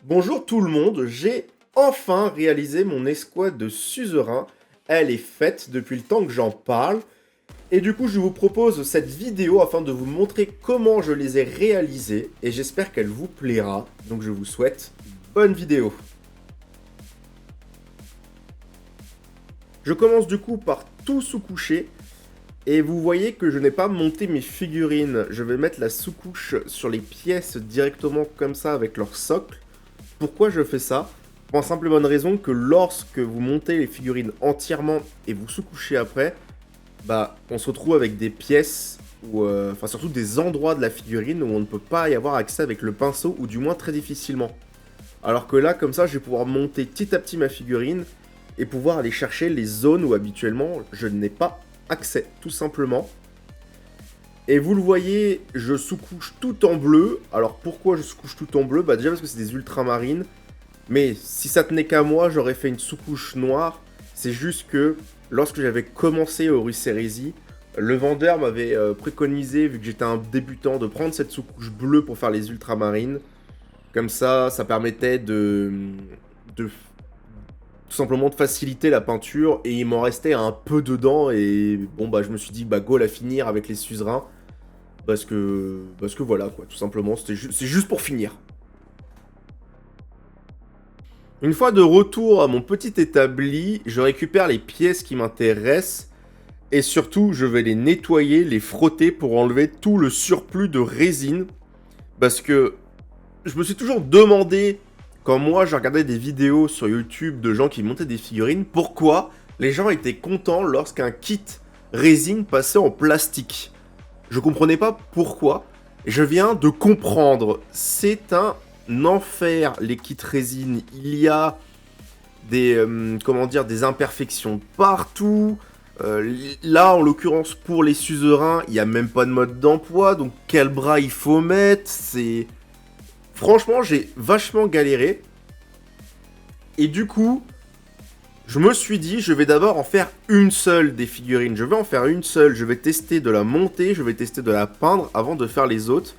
Bonjour tout le monde, j'ai enfin réalisé mon escouade de suzerain. Elle est faite depuis le temps que j'en parle. Et du coup, je vous propose cette vidéo afin de vous montrer comment je les ai réalisés. Et j'espère qu'elle vous plaira. Donc je vous souhaite une bonne vidéo. Je commence du coup par tout sous-coucher. Et vous voyez que je n'ai pas monté mes figurines. Je vais mettre la sous-couche sur les pièces directement comme ça avec leur socle. Pourquoi je fais ça? Pour la simple et bonne raison que lorsque vous montez les figurines entièrement et vous sous-couchez après, bah on se retrouve avec des pièces, ou enfin surtout des endroits de la figurine où on ne peut pas y avoir accès avec le pinceau, ou du moins très difficilement. Alors que là, comme ça, je vais pouvoir monter petit à petit ma figurine et pouvoir aller chercher les zones où habituellement je n'ai pas accès, tout simplement. Et vous le voyez, je sous-couche tout en bleu. Alors pourquoi je sous-couche tout en bleu? Bah déjà parce que c'est des ultramarines. Mais si ça tenait qu'à moi, j'aurais fait une sous-couche noire. C'est juste que lorsque j'avais commencé au Russe Hérésie, le vendeur m'avait préconisé, vu que j'étais un débutant, de prendre cette sous-couche bleue pour faire les ultramarines. Comme ça permettait de tout simplement de faciliter la peinture. Et il m'en restait un peu dedans. Et bon, bah je me suis dit, bah go la finir avec les suzerains. Parce que voilà, quoi, tout simplement, c'est juste pour finir. Une fois de retour à mon petit établi, je récupère les pièces qui m'intéressent. Et surtout, je vais les nettoyer, les frotter pour enlever tout le surplus de résine. Parce que je me suis toujours demandé, quand moi je regardais des vidéos sur YouTube de gens qui montaient des figurines, pourquoi les gens étaient contents lorsqu'un kit résine passait en plastique. Je comprenais pas pourquoi. Je viens de comprendre. C'est un enfer, les kits résine. Il y a des imperfections partout. Là, en l'occurrence, pour les suzerains, il n'y a même pas de mode d'emploi. Donc, quel bras il faut mettre? Franchement, j'ai vachement galéré. Et du coup, je me suis dit, je vais d'abord en faire une seule des figurines. Je vais en faire une seule. Je vais tester de la monter, je vais tester de la peindre avant de faire les autres.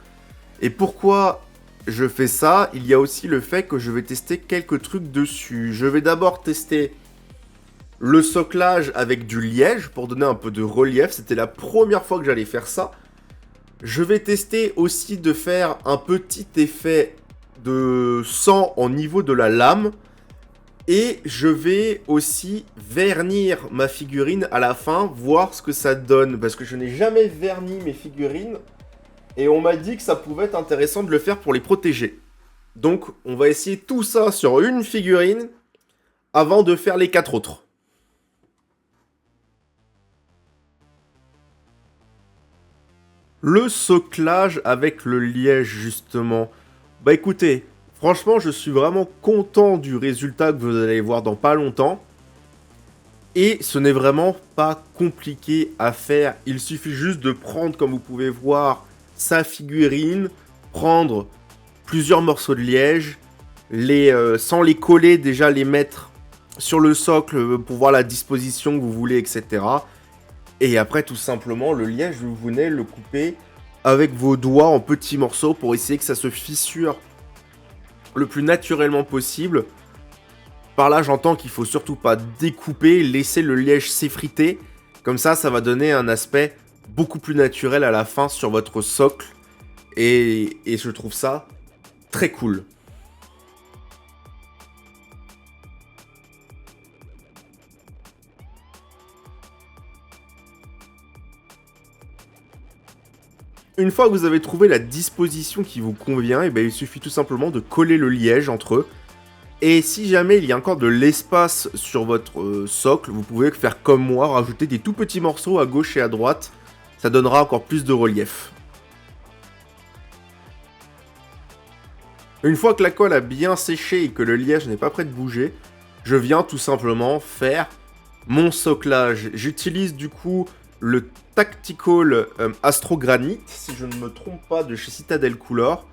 Et pourquoi je fais ça? Il y a aussi le fait que je vais tester quelques trucs dessus. Je vais d'abord tester le soclage avec du liège pour donner un peu de relief. C'était la première fois que j'allais faire ça. Je vais tester aussi de faire un petit effet de sang au niveau de la lame. Et je vais aussi vernir ma figurine à la fin, voir ce que ça donne. Parce que je n'ai jamais verni mes figurines. Et on m'a dit que ça pouvait être intéressant de le faire pour les protéger. Donc on va essayer tout ça sur une figurine avant de faire les 4 autres. Le soclage avec le liège justement. Bah écoutez, franchement je suis vraiment content du résultat que vous allez voir dans pas longtemps. Et ce n'est vraiment pas compliqué à faire. Il suffit juste de prendre, comme vous pouvez voir, sa figurine, prendre plusieurs morceaux de liège, sans les coller, déjà les mettre sur le socle pour voir la disposition que vous voulez, etc. Et après, tout simplement, le liège, vous venez le couper avec vos doigts en petits morceaux pour essayer que ça se fissure le plus naturellement possible. Par là, j'entends qu'il faut surtout pas découper, laisser le liège s'effriter. Comme ça va donner un aspect beaucoup plus naturel à la fin sur votre socle. Et je trouve ça très cool. Une fois que vous avez trouvé la disposition qui vous convient, et ben il suffit tout simplement de coller le liège entre eux. Et si jamais il y a encore de l'espace sur votre socle, vous pouvez faire comme moi, rajouter des tout petits morceaux à gauche et à droite. Ça donnera encore plus de relief. Une fois que la colle a bien séché et que le liège n'est pas prêt de bouger, je viens tout simplement faire mon soclage. J'utilise du coup le Tactical Astro Granite, si je ne me trompe pas, de chez Citadel Couleur,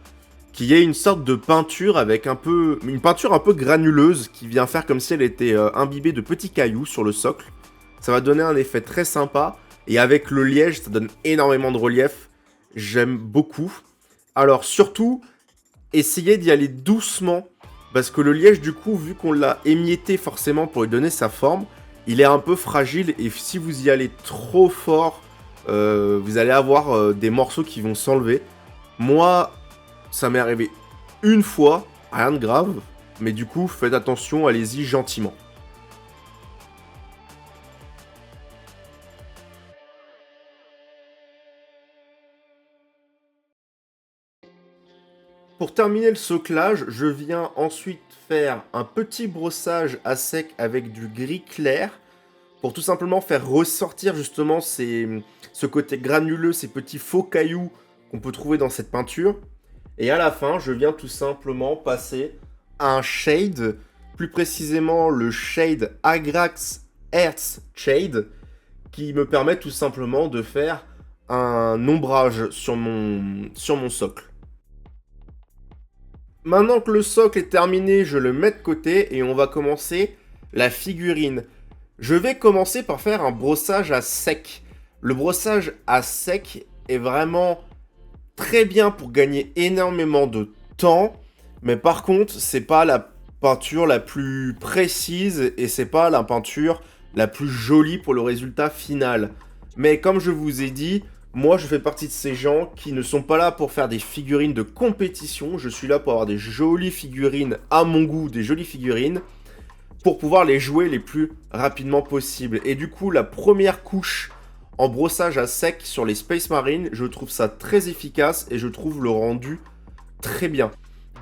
qui est une sorte de peinture avec une peinture un peu granuleuse qui vient faire comme si elle était imbibée de petits cailloux sur le socle. Ça va donner un effet très sympa et avec le liège, ça donne énormément de relief. J'aime beaucoup. Alors surtout, essayez d'y aller doucement Parce que le liège, du coup, vu qu'on l'a émietté forcément pour lui donner sa forme, il est un peu fragile et si vous y allez trop fort, vous allez avoir des morceaux qui vont s'enlever. Moi, ça m'est arrivé une fois, rien de grave, mais du coup, faites attention, allez-y gentiment. Pour terminer le soclage, je viens ensuite faire un petit brossage à sec avec du gris clair pour tout simplement faire ressortir justement ce côté granuleux, ces petits faux cailloux qu'on peut trouver dans cette peinture. Et à la fin, je viens tout simplement passer à un shade, plus précisément le shade Agrax Earth Shade, qui me permet tout simplement de faire un ombrage sur mon socle. Maintenant que le socle est terminé, je le mets de côté et on va commencer la figurine. Je vais commencer par faire un brossage à sec. Le brossage à sec est vraiment très bien pour gagner énormément de temps, mais par contre, c'est pas la peinture la plus précise et c'est pas la peinture la plus jolie pour le résultat final. Mais comme je vous ai dit, moi je fais partie de ces gens qui ne sont pas là pour faire des figurines de compétition, je suis là pour avoir des jolies figurines à mon goût, des jolies figurines, pour pouvoir les jouer les plus rapidement possible. Et du coup, la première couche en brossage à sec sur les Space Marines, je trouve ça très efficace et je trouve le rendu très bien.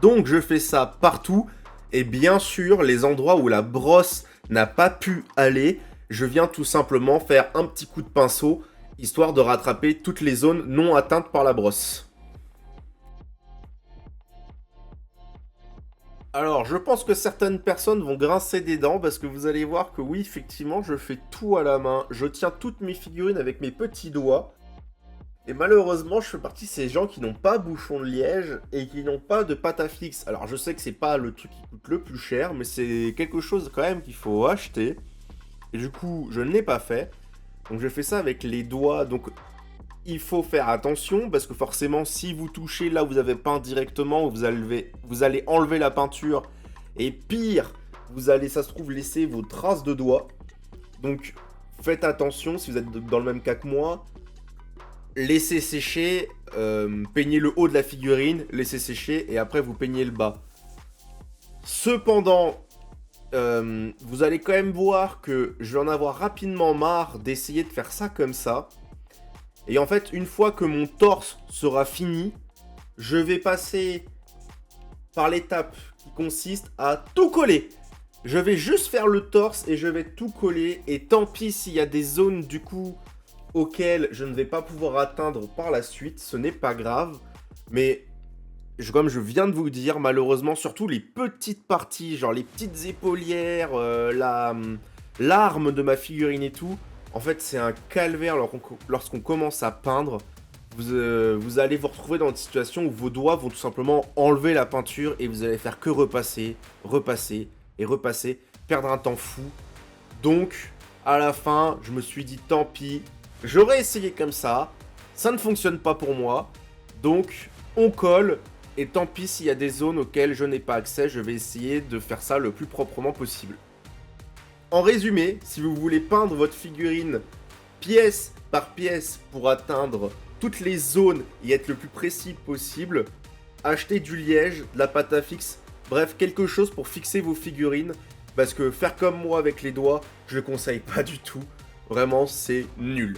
Donc je fais ça partout et bien sûr les endroits où la brosse n'a pas pu aller, je viens tout simplement faire un petit coup de pinceau histoire de rattraper toutes les zones non atteintes par la brosse. Alors, je pense que certaines personnes vont grincer des dents parce que vous allez voir que oui, effectivement, je fais tout à la main. Je tiens toutes mes figurines avec mes petits doigts. Et malheureusement, je fais partie de ces gens qui n'ont pas bouchon de liège et qui n'ont pas de pâte à fixe. Alors, je sais que c'est pas le truc qui coûte le plus cher, mais c'est quelque chose quand même qu'il faut acheter. Et du coup, je ne l'ai pas fait. Donc, je fais ça avec les doigts. Donc, il faut faire attention parce que forcément, si vous touchez là où vous avez peint directement, vous allez enlever la peinture. Et pire, vous allez, ça se trouve, laisser vos traces de doigts. Donc, faites attention si vous êtes dans le même cas que moi. Laissez sécher, peignez le haut de la figurine, laissez sécher et après vous peignez le bas. Cependant, vous allez quand même voir que je vais en avoir rapidement marre d'essayer de faire ça comme ça. Et en fait, une fois que mon torse sera fini, je vais passer par l'étape qui consiste à tout coller. Je vais juste faire le torse et je vais tout coller. Et tant pis s'il y a des zones du coup auxquelles je ne vais pas pouvoir atteindre par la suite, ce n'est pas grave. Mais comme je viens de vous le dire, malheureusement, surtout les petites parties, genre les petites épaulières, l'arme de ma figurine et tout, en fait, c'est un calvaire lorsqu'on commence à peindre. Vous allez vous retrouver dans une situation où vos doigts vont tout simplement enlever la peinture et vous allez faire que repasser, repasser et repasser, perdre un temps fou. Donc, à la fin, je me suis dit tant pis, j'aurais essayé comme ça ne fonctionne pas pour moi, donc on colle et tant pis s'il y a des zones auxquelles je n'ai pas accès, je vais essayer de faire ça le plus proprement possible. En résumé, si vous voulez peindre votre figurine pièce par pièce pour atteindre toutes les zones et être le plus précis possible, achetez du liège, de la pâte à fixe, bref, quelque chose pour fixer vos figurines, parce que faire comme moi avec les doigts, je le conseille pas du tout. Vraiment, c'est nul.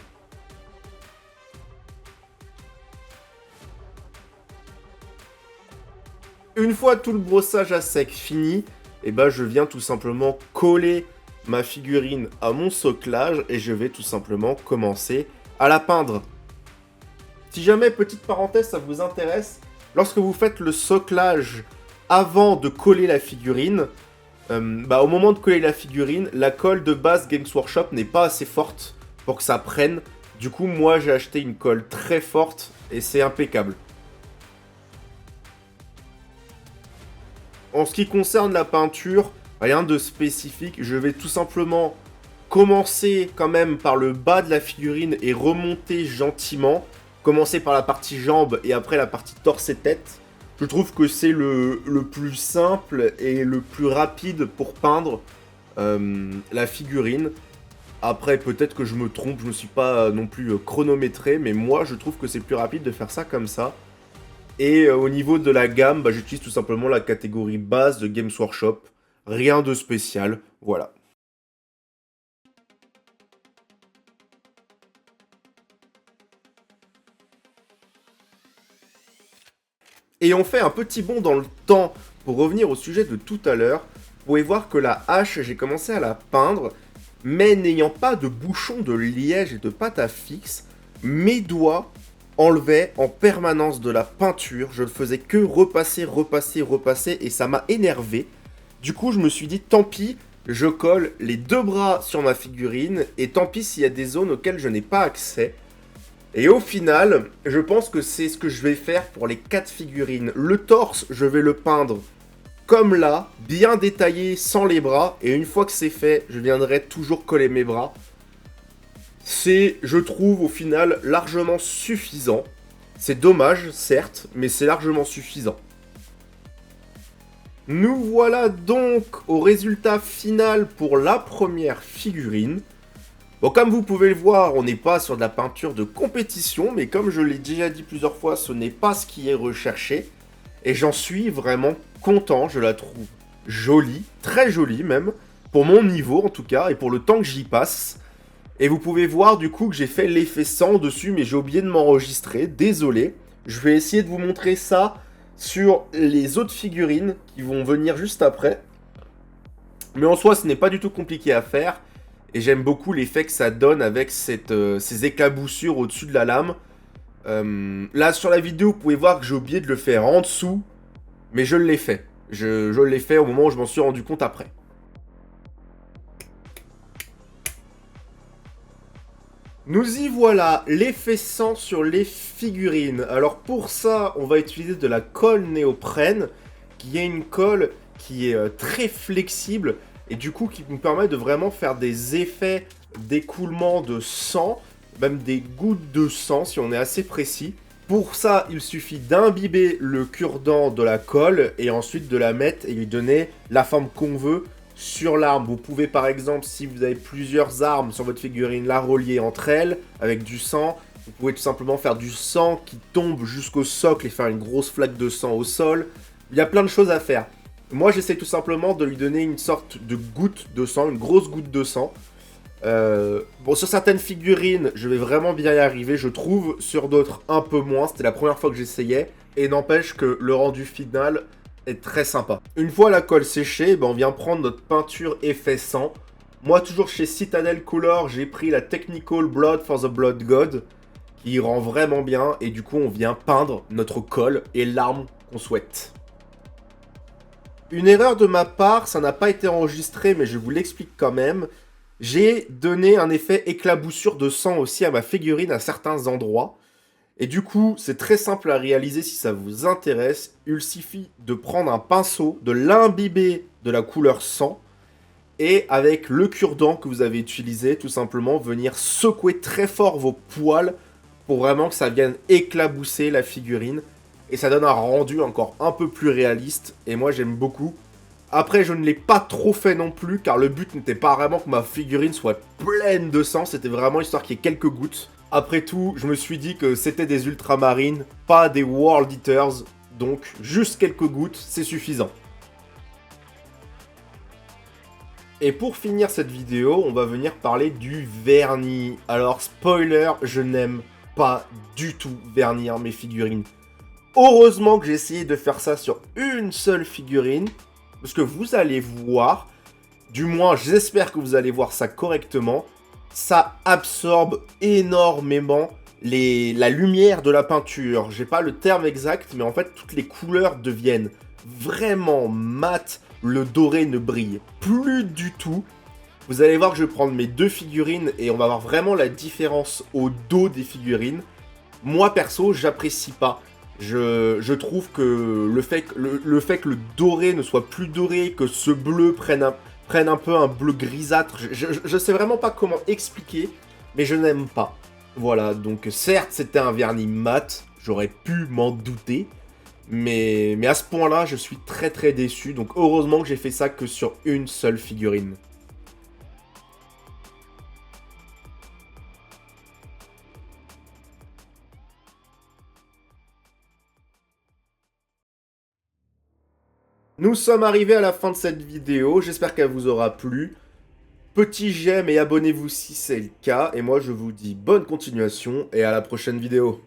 Une fois tout le brossage à sec fini, et ben je viens tout simplement coller ma figurine à mon soclage et je vais tout simplement commencer à la peindre. Si jamais, petite parenthèse, ça vous intéresse, lorsque vous faites le soclage avant de coller la figurine, au moment de coller la figurine, la colle de base Games Workshop n'est pas assez forte pour que ça prenne. Du coup, moi j'ai acheté une colle très forte et c'est impeccable. En ce qui concerne la peinture, rien de spécifique. Je vais tout simplement commencer quand même par le bas de la figurine et remonter gentiment. Commencer par la partie jambes et après la partie torse et tête. Je trouve que c'est le plus simple et le plus rapide pour peindre la figurine. Après, peut-être que je me trompe, je me suis pas non plus chronométré, mais moi, je trouve que c'est plus rapide de faire ça comme ça. Et au niveau de la gamme, bah, j'utilise tout simplement la catégorie base de Games Workshop. Rien de spécial, voilà. Et on fait un petit bond dans le temps pour revenir au sujet de tout à l'heure. Vous pouvez voir que la hache, j'ai commencé à la peindre, mais n'ayant pas de bouchon de liège et de pâte à fixe, mes doigts enlevaient en permanence de la peinture. Je ne faisais que repasser, repasser, repasser, et ça m'a énervé. Du coup, je me suis dit, tant pis, je colle les deux bras sur ma figurine, et tant pis s'il y a des zones auxquelles je n'ai pas accès. Et au final, je pense que c'est ce que je vais faire pour les 4 figurines. Le torse, je vais le peindre comme là, bien détaillé, sans les bras. Et une fois que c'est fait, je viendrai toujours coller mes bras. C'est, je trouve, au final, largement suffisant. C'est dommage, certes, mais c'est largement suffisant. Nous voilà donc au résultat final pour la première figurine. Bon, comme vous pouvez le voir, on n'est pas sur de la peinture de compétition, mais comme je l'ai déjà dit plusieurs fois, ce n'est pas ce qui est recherché. Et j'en suis vraiment content, je la trouve jolie, très jolie même, pour mon niveau en tout cas, et pour le temps que j'y passe. Et vous pouvez voir du coup que j'ai fait l'effet sang dessus, mais j'ai oublié de m'enregistrer, désolé. Je vais essayer de vous montrer ça sur les autres figurines qui vont venir juste après. Mais en soi, ce n'est pas du tout compliqué à faire. Et j'aime beaucoup l'effet que ça donne avec ces éclaboussures au-dessus de la lame. Là, sur la vidéo, vous pouvez voir que j'ai oublié de le faire en dessous. Mais je l'ai fait. Je l'ai fait au moment où je m'en suis rendu compte après. Nous y voilà, l'effet sang sur les figurines. Alors pour ça, on va utiliser de la colle néoprène, qui est une colle qui est très flexible, et du coup qui nous permet de vraiment faire des effets d'écoulement de sang, même des gouttes de sang si on est assez précis. Pour ça, il suffit d'imbiber le cure-dent de la colle et ensuite de la mettre et lui donner la forme qu'on veut sur l'arme. Vous pouvez par exemple, si vous avez plusieurs armes sur votre figurine, la relier entre elles avec du sang. Vous pouvez tout simplement faire du sang qui tombe jusqu'au socle et faire une grosse flaque de sang au sol. Il y a plein de choses à faire. Moi, j'essaie tout simplement de lui donner une sorte de goutte de sang, une grosse goutte de sang. Bon, sur certaines figurines, je vais vraiment bien y arriver, je trouve. Sur d'autres, un peu moins. C'était la première fois que j'essayais. Et n'empêche que le rendu final est très sympa. Une fois la colle séchée, ben on vient prendre notre peinture effet sang. Moi, toujours chez Citadel Color, j'ai pris la Technical Blood for the Blood God, qui rend vraiment bien. Et du coup, on vient peindre notre colle et l'arme qu'on souhaite. Une erreur de ma part, ça n'a pas été enregistré, mais je vous l'explique quand même. J'ai donné un effet éclaboussure de sang aussi à ma figurine à certains endroits. Et du coup, c'est très simple à réaliser si ça vous intéresse. Il suffit de prendre un pinceau, de l'imbiber de la couleur sang, et avec le cure-dent que vous avez utilisé, tout simplement venir secouer très fort vos poils pour vraiment que ça vienne éclabousser la figurine. Et ça donne un rendu encore un peu plus réaliste, et moi j'aime beaucoup. Après, je ne l'ai pas trop fait non plus, car le but n'était pas vraiment que ma figurine soit pleine de sang, c'était vraiment histoire qu'il y ait quelques gouttes. Après tout, je me suis dit que c'était des ultramarines, pas des World Eaters, donc juste quelques gouttes, c'est suffisant. Et pour finir cette vidéo, on va venir parler du vernis. Alors, spoiler, je n'aime pas du tout vernir mes figurines. Heureusement que j'ai essayé de faire ça sur une seule figurine, parce que vous allez voir, du moins j'espère que vous allez voir ça correctement, ça absorbe énormément la lumière de la peinture. J'ai pas le terme exact, mais en fait toutes les couleurs deviennent vraiment mates, le doré ne brille plus du tout. Vous allez voir que je vais prendre mes deux figurines et on va voir vraiment la différence au dos des figurines. Moi perso, j'apprécie pas. Je trouve que le fait que le doré ne soit plus doré, que ce bleu prenne un peu un bleu grisâtre, je sais vraiment pas comment expliquer, mais je n'aime pas. Voilà, donc certes c'était un vernis mat, j'aurais pu m'en douter, Mais à ce point-là, je suis très très déçu. Donc heureusement que j'ai fait ça que sur une seule figurine. Nous sommes arrivés à la fin de cette vidéo. J'espère qu'elle vous aura plu. Petit j'aime et abonnez-vous si c'est le cas. Et moi je vous dis bonne continuation et à la prochaine vidéo.